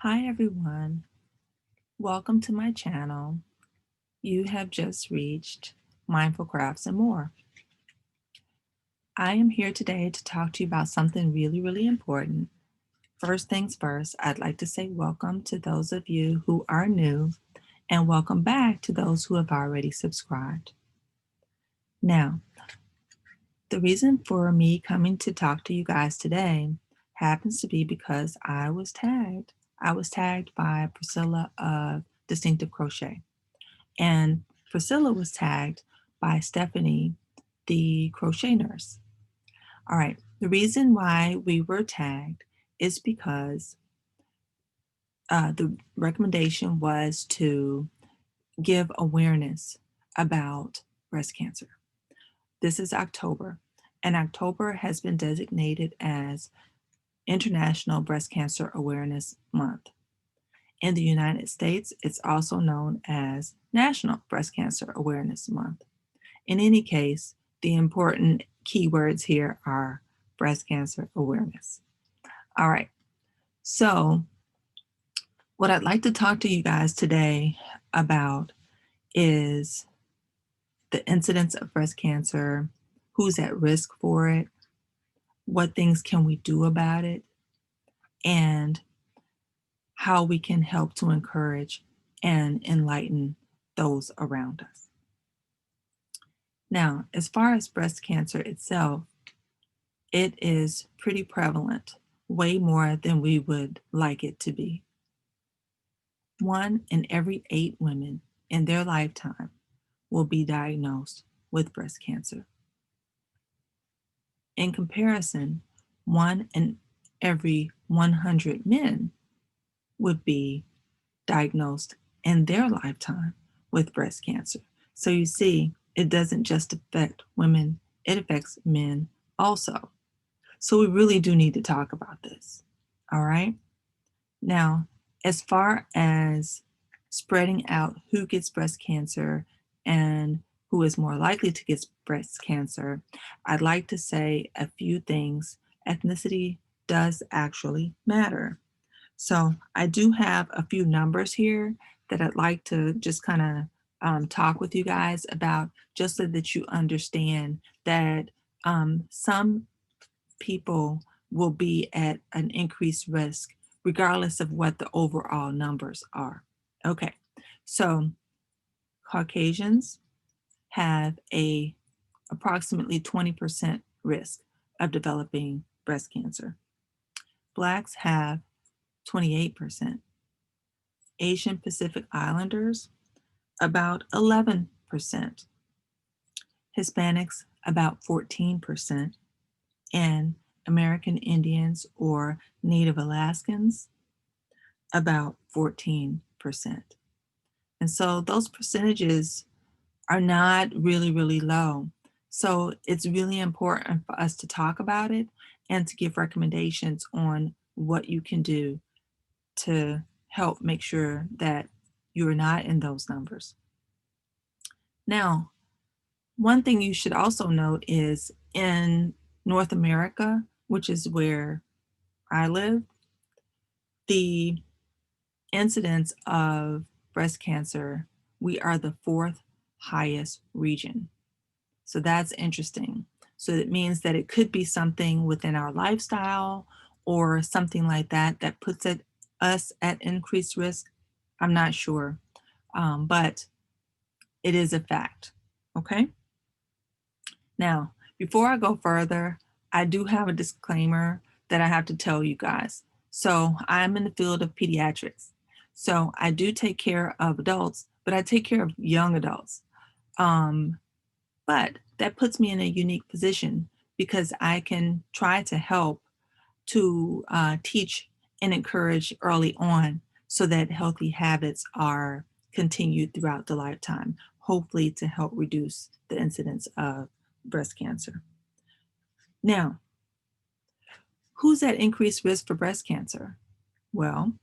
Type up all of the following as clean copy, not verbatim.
Hi everyone, welcome to my channel. You have just reached Mindful Crafts and More. I am here today to talk to you about something really important. First things first, I'd like to say welcome to those of you who are new and welcome back to those who have already subscribed. Now, the reason for me coming to talk to you guys today happens to be because I was tagged. I was tagged by Pricilla of Distinctive Crochet. And Pricilla was tagged by Stephanie, the Crochet Nurse. All right, the reason why we were tagged is because the recommendation was to give awareness about breast cancer. This is October, and October has been designated as International Breast Cancer Awareness Month. In the United States, it's also known as National Breast Cancer Awareness Month. In any case, the important keywords here are breast cancer awareness. All right, so what I'd like to talk to you guys today about is the incidence of breast cancer, who's at risk for it, what things can we do about it, and how we can help to encourage and enlighten those around us. Now, as far as breast cancer itself, it is pretty prevalent, way more than we would like it to be. 1 in every 8 women in their lifetime will be diagnosed with breast cancer. In comparison, 1 in every 100 men would be diagnosed in their lifetime with breast cancer. So you see, it doesn't just affect women, it affects men also. So we really do need to talk about this. All right. Now, as far as spreading out who gets breast cancer and who is more likely to get breast cancer, I'd like to say a few things. Ethnicity does actually matter. So I do have a few numbers here that I'd like to just kind of talk with you guys about, just so that you understand that some people will be at an increased risk regardless of what the overall numbers are. Okay, so Caucasians have a approximately 20% risk of developing breast cancer. Blacks have 28%. Asian Pacific Islanders, about 11%. Hispanics, about 14%. And American Indians or Native Alaskans, about 14%. And so those percentages are not really low. So it's really important for us to talk about it and to give recommendations on what you can do to help make sure that you're not in those numbers. Now, one thing you should also note is in North America, which is where I live, the incidence of breast cancer, we are the 4th highest region. So that's interesting. So it means that it could be something within our lifestyle or something like that that puts us at increased risk. I'm not sure, but it is a fact. Okay. Now, before I go further, I do have a disclaimer that I have to tell you guys. So I'm in the field of pediatrics. So I do take care of adults, but I take care of young adults. But that puts me in a unique position because I can try to help to teach and encourage early on so that healthy habits are continued throughout the lifetime, hopefully to help reduce the incidence of breast cancer. Now, who's at increased risk for breast cancer? Well,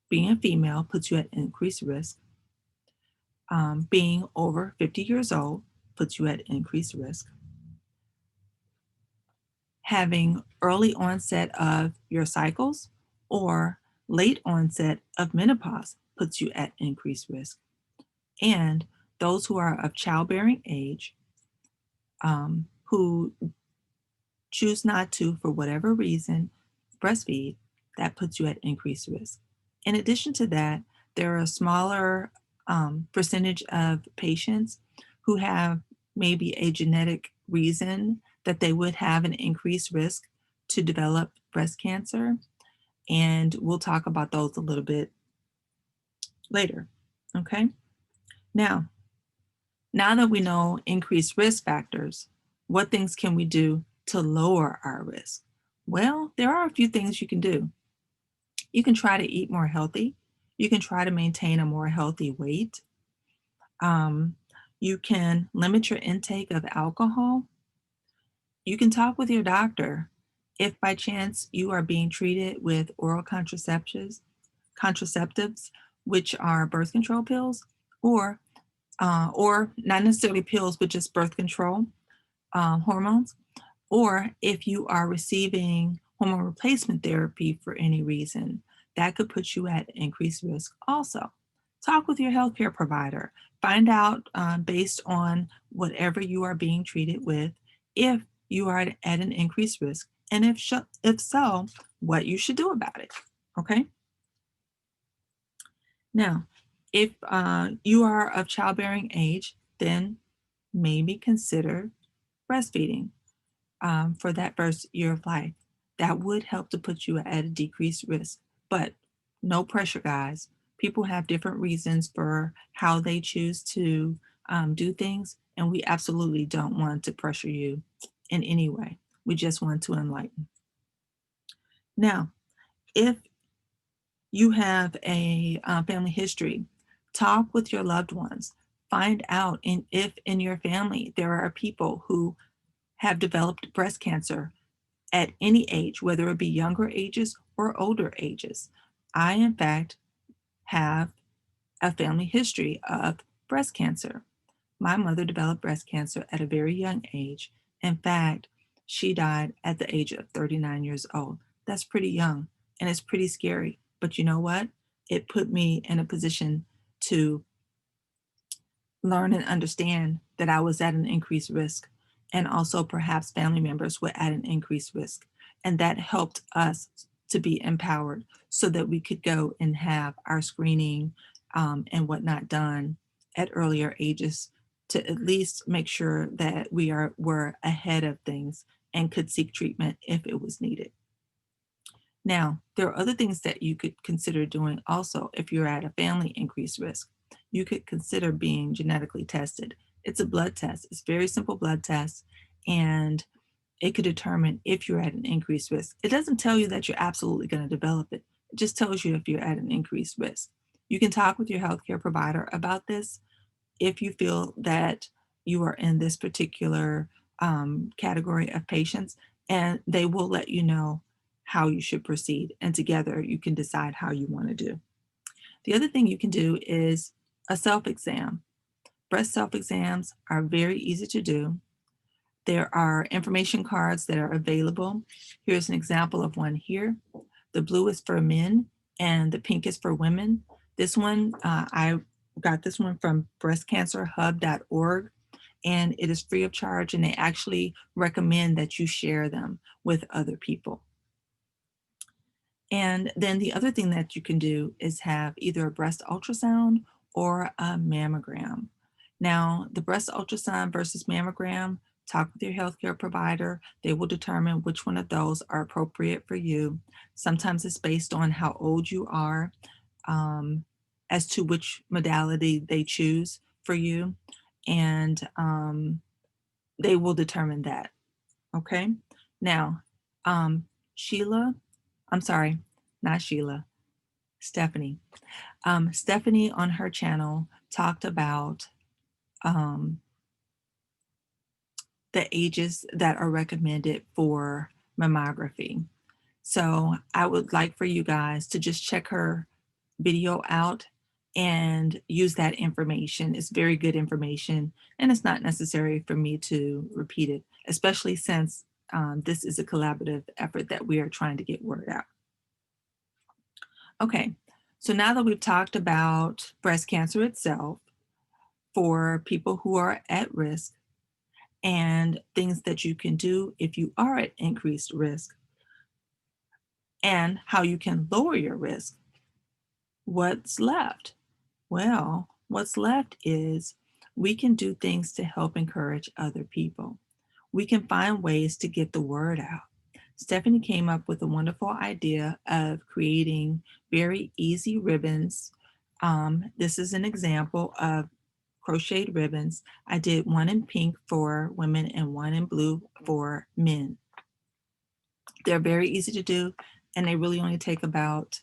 being a female puts you at increased risk. Being over 50 years old puts you at increased risk. Having early onset of your cycles or Late onset of menopause puts you at increased risk. And those who are of childbearing age, who choose not to, for whatever reason, breastfeed, that puts you at increased risk. In addition to that, there are a smaller percentage of patients who have maybe a genetic reason that they would have an increased risk to develop breast cancer. And we'll talk about those a little bit later. Okay. Now that we know increased risk factors, what things can we do to lower our risk? Well, there are a few things you can do. You can try to eat more healthy. You can try to maintain a more healthy weight. You can limit your intake of alcohol. You can talk with your doctor if by chance you are being treated with oral contraceptives, which are birth control pills, or not necessarily pills, but just birth control hormones, or if you are receiving hormone replacement therapy for any reason, that could put you at increased risk also. Talk with your healthcare provider. Find out based on whatever you are being treated with if you are at an increased risk, and if so, what you should do about it. Okay? Now, if you are of childbearing age, then maybe consider breastfeeding for that first year of life. That would help to put you at a decreased risk. But no pressure, guys. People have different reasons for how they choose to do things, and we absolutely don't want to pressure you in any way. We just want to enlighten. Now, if you have a family history, talk with your loved ones. Find out if in your family there are people who have developed breast cancer at any age, whether it be younger ages or older ages. I, in fact, have a family history of breast cancer. My mother developed breast cancer at a very young age. In fact, she died at the age of 39 years old. That's pretty young and it's pretty scary. But you know what? It put me in a position to learn and understand that I was at an increased risk, and also perhaps family members were at an increased risk. And that helped us to be empowered so that we could go and have our screening and whatnot done at earlier ages to at least make sure that were ahead of things and could seek treatment if it was needed. Now, there are other things that you could consider doing also if you're at a family increased risk. You could consider being genetically tested. It's a blood test. It's a very simple blood test, and it could determine if you're at an increased risk. It doesn't tell you that you're absolutely going to develop it. It just tells you if you're at an increased risk. You can talk with your healthcare provider about this if you feel that you are in this particular category of patients, and they will let you know how you should proceed. And together you can decide how you want to do. The other thing you can do is a self-exam. Breast self-exams are very easy to do. There are information cards that are available. Here's an example of one here. The blue is for men and the pink is for women. This one, I got this one from breastcancerhub.org, and it is free of charge, and they actually recommend that you share them with other people. And then the other thing that you can do is have either a breast ultrasound or a mammogram. Now, the breast ultrasound versus mammogram, talk with your healthcare provider. They will determine which one of those are appropriate for you. Sometimes it's based on how old you are, as to which modality they choose for you. And they will determine that. Okay. Now, Sheila, I'm sorry, not Sheila, Stephanie. Stephanie on her channel talked about the ages that are recommended for mammography. So I would like for you guys to just check her video out and use that information. It's very good information, and it's not necessary for me to repeat it, especially since this is a collaborative effort that we are trying to get word out. Okay, so now that we've talked about breast cancer itself for people who are at risk and things that you can do if you are at increased risk and how you can lower your risk, what's left? Well, what's left is we can do things to help encourage other people. We can find ways to get the word out. Stephanie came up with a wonderful idea of creating very easy ribbons. This is an example of crocheted ribbons. I did one in pink for women and one in blue for men. They're very easy to do, and they really only take about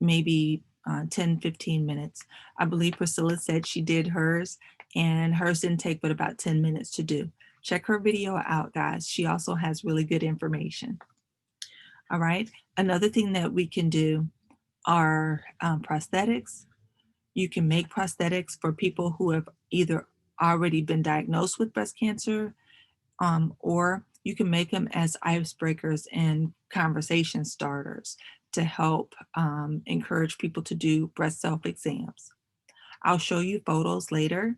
maybe 10, 15 minutes. I believe Pricilla said she did hers, and hers didn't take but about 10 minutes to do. Check her video out, guys. She also has really good information. All right. Another thing that we can do are prosthetics. You can make prosthetics for people who have either already been diagnosed with breast cancer, or you can make them as icebreakers and conversation starters to help encourage people to do breast self-exams. I'll show you photos later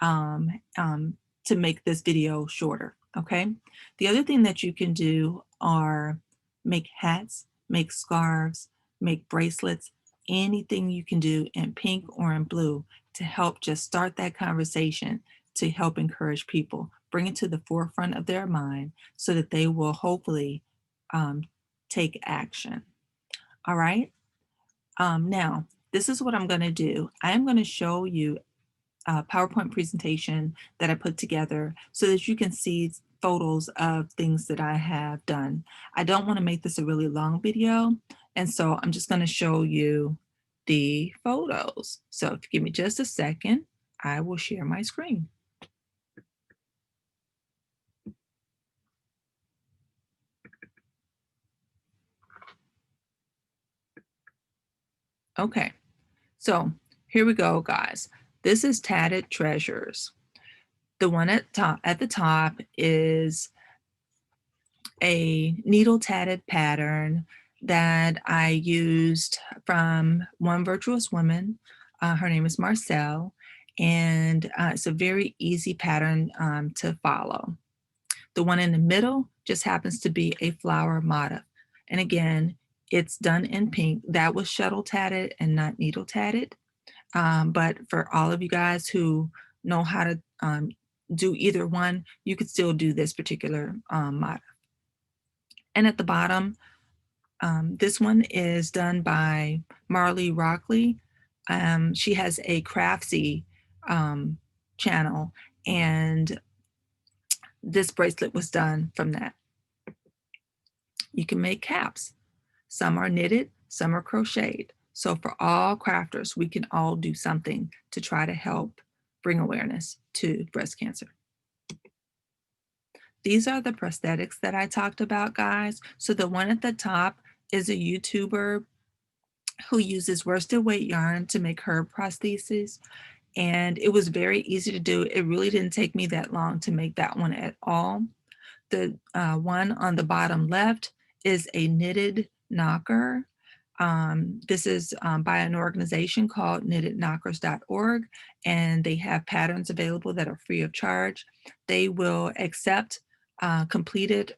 um, um, to make this video shorter, okay? The other thing that you can do are make hats, make scarves, make bracelets, anything you can do in pink or in blue to help just start that conversation to help encourage people, bring it to the forefront of their mind so that they will hopefully um, take action. All right. Now, this is what I'm going to do. I am going to show you a PowerPoint presentation that I put together so that you can see photos of things that I have done. I don't want to make this a really long video, and so I'm just going to show you the photos. So if you give me just a second, I will share my screen. Okay, so here we go, guys. This is Tatted Treasures. The one at the top is a needle tatted pattern that I used from one virtuous woman. Her name is Marcel, and it's a very easy pattern to follow. The one in the middle just happens to be a flower motif. And again, it's done in pink. That was shuttle tatted and not needle tatted. But for all of you guys who know how to do either one, you could still do this particular motif. And at the bottom, this one is done by Marley Rockley. She has a Craftsy channel, and this bracelet was done from that. You can make caps. Some are knitted, some are crocheted. So for all crafters, we can all do something to try to help bring awareness to breast cancer. These are the prosthetics that I talked about, guys. So the one at the top is a YouTuber who uses worsted weight yarn to make her prosthesis. And it was very easy to do. It really didn't take me that long to make that one at all. The one on the bottom left is a knitted knocker. This is by an organization called knittedknockers.org, and they have patterns available that are free of charge. They will accept completed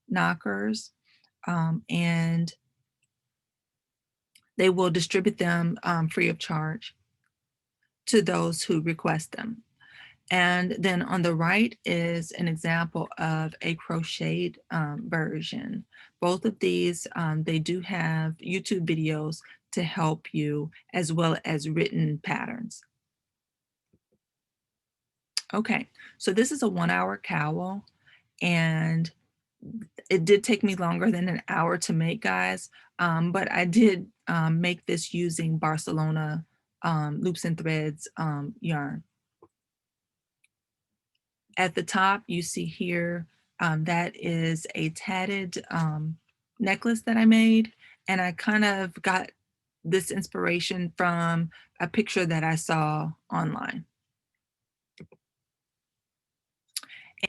knockers, and they will distribute them free of charge to those who request them. And then on the right is an example of a crocheted version. Both of these, they do have YouTube videos to help you, as well as written patterns. Okay, so this is a 1-hour cowl, and it did take me longer than an hour to make, guys, but I did make this using Barcelona loops and threads yarn. At the top, you see here, that is a tatted necklace that I made, and I kind of got this inspiration from a picture that I saw online.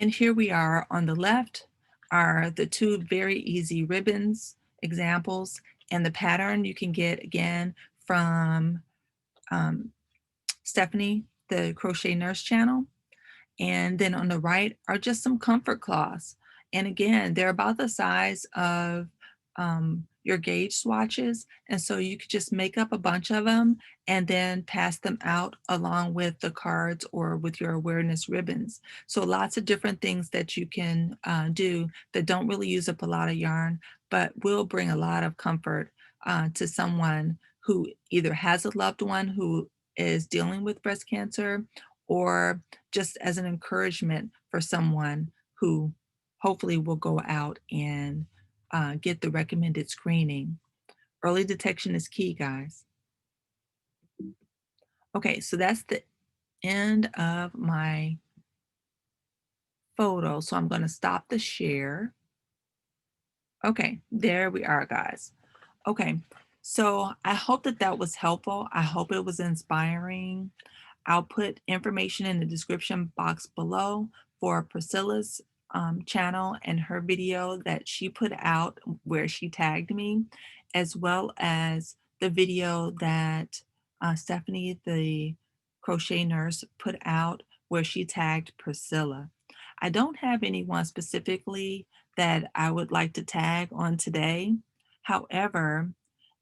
And here we are on the left are the two very easy ribbons examples, And the pattern you can get again from um, Stephanie, the Crochet Nurse channel. And then on the right are just some comfort cloths. And again, they're about the size of your gauge swatches. And so you could just make up a bunch of them and then pass them out along with the cards or with your awareness ribbons. So lots of different things that you can do that don't really use up a lot of yarn, but will bring a lot of comfort to someone who either has a loved one who is dealing with breast cancer, or just as an encouragement for someone who hopefully will go out and get the recommended screening. Early detection is key, guys. Okay, so that's the end of my photo. So I'm going to stop the share. Okay, there we are, guys. Okay, so I hope that that was helpful. I hope it was inspiring. I'll put information in the description box below for Priscilla's channel and her video that she put out where she tagged me, as well as the video that Stephanie, the crochet nurse, put out where she tagged Priscilla. I don't have anyone specifically that I would like to tag on today. However,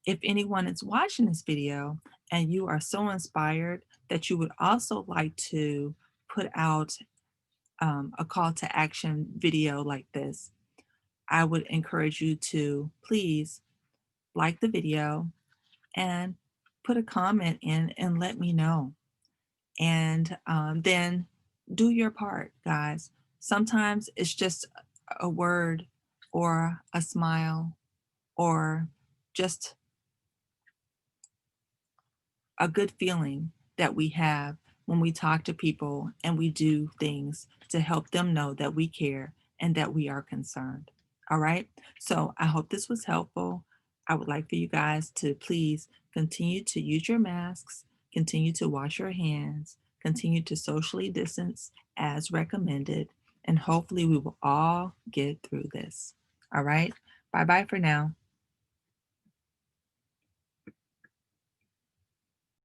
if anyone is watching this video and you are so inspired that you would also like to put out a call to action video like this, I would encourage you to please like the video and put a comment in and let me know. And then do your part, guys. Sometimes it's just a word or a smile or just a good feeling that we have when we talk to people and we do things to help them know that we care and that we are concerned. All right. So I hope this was helpful. I would like for you guys to please continue to use your masks, continue to wash your hands, continue to socially distance as recommended, and hopefully we will all get through this. All right. Bye bye for now.